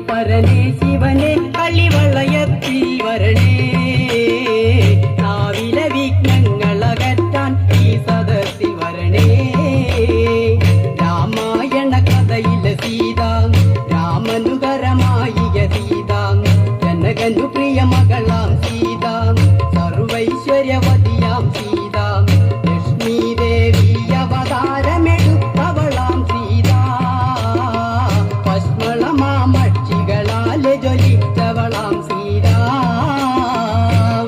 പരനേ ശിവനെ കളിവളയത്തിൽ വരണേ നാവിലെ വിഘ്നങ്ങളകറ്റാൻ ഈ സദസ്സിൽ വരണേ രാമായണ കഥയിലെ സീത രാമനുകരമായ സീത ജനകനു പ്രിയ മകളാം സീത സർവൈശ്വര്യവതിയാം സീത ലക്ഷ്മീ ദേവി അവതാരമെടുത്തവളാം സീത പശ്മളമാമക്ഷികളാലെ ജ്വലിച്ചവളാം സീത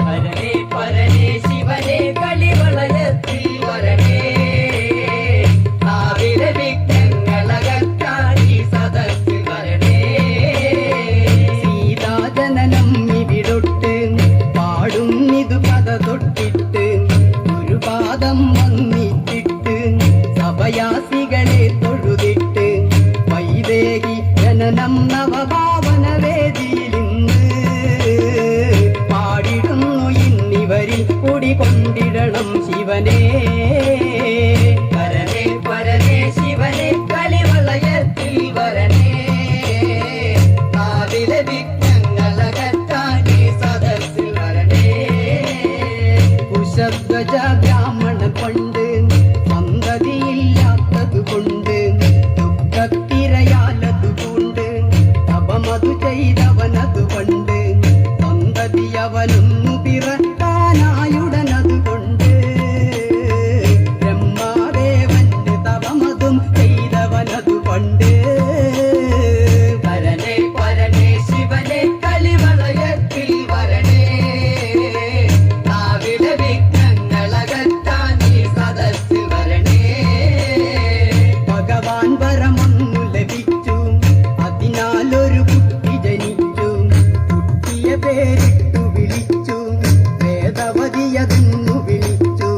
പരനേ പരനേ ശിവനെ കളിവളയത്തിൽ വരണേ നാവിലെ വിഘ്നങ്ങളകറ്റാൻ ഈ സദസ്സിൽ വരണേ സീതാജനനം ഇവിടൊട്ട് പാടുന്നിതു കഥ തൊട്ടിട്ട് ഗുരുപാദം വന്നിട്ടിട്ട് സഭയാസികളെ തൊഴുതിട്ട് വൈദേഹി ജനനം നവഭാവന വേദിയിലിന്ന് പാടിടുന്നു ഇന്നിവരിൽ കുടികൊണ്ടിടണം ശിവനെ പരനേ പരനേ ശിവനെ കളിവളയത്തിൽ വരണേ നാവിലെ വിഘ്നങ്ങളകറ്റാൻ ഈ സദസ്സിൽ വരണേ കുശധ്വജ ബ്രാഹ്മണൻ പണ്ട് സന്തതിയില്ലാത്തതുകൊണ്ട് ദുഃഖത്തിരയാലതുകൊണ്ട് തപമതു ചെയ്തവനതു പണ്ട് സന്തതി അവനൊന്നു പിറക്കാനായുടനതുകൊണ്ട് ബ്രഹ്മാദേവന് തപമതും ചെയ്തവനതു പണ്ട് പരനേ പരനേ ശിവനെ കളിവളയത്തിൽ വരണേ നാവിലെ വിഘ്നങ്ങളകറ്റാൻ ഈ സദസ്സിൽ വരണേ ഭഗവാൻ വരമൊന്നു ലഭിച്ചു അതിനാലൊരു കുട്ടി ജനിച്ചു കുട്ടിയെ പേരിട്ടു വിളിച്ചു വേദവതിയതെന്നു വിളിച്ചു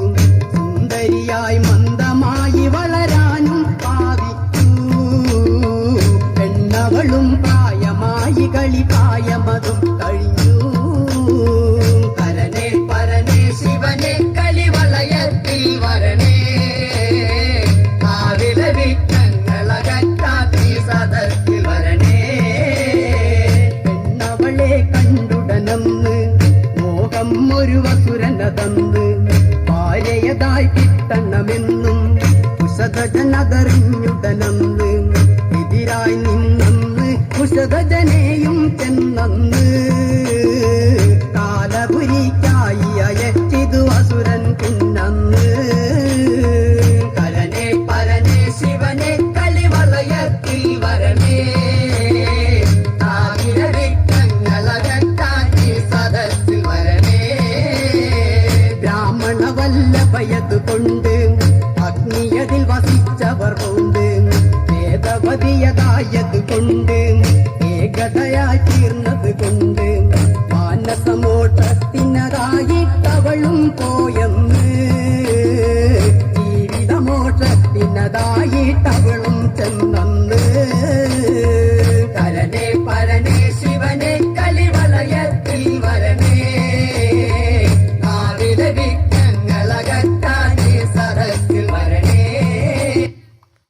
സുന്ദരിയായി മന്ദമായി വളരാനും ഭാവിച്ചു പെണ്ണവളും പ്രായമായി കളിപ്രായമതും കഴിഞ്ഞു പരനേ പരനേ ശിവനെ കളിവളയത്തിൽ വരണേ നാവിലെ വിഘ്നങ്ങളകറ്റാൻ ഈ സദസ്സിൽ വരണേ പെണ്ണവളെ കണ്ടുടനന്ന് മോഹം ഒരു വസുരനതന്ന് ഭാര്യയതായി കിട്ടണമെന്നും കുശധജനതറിഞ്ഞുടനന്ന് എതിരായി നിന്നന്ന് കുശധജനെയും ചെന്നന്ന് കാലപുരിക്കായി അയച്ചിതു അസുരൻ പിന്നന്ന് പരനേ പരനേ ശിവനെ കളിവളയത്തിൽ വരണേ നാവിലെ വിഘ്നങ്ങളകറ്റാൻ ഈ സദസ്സിൽ വരണേ ബ്രാഹ്മണ വല്ലഭയതുകൊണ്ട് അഗ്നിയതിൽ വസിച്ചവർ കൊണ്ട് വേദവതിയതായതുകൊണ്ട് ഏകതയായി തീർന്നത് കൊണ്ട് മാനസമോട്ടത്തിനതായിട്ടവളും പോയെന്ന്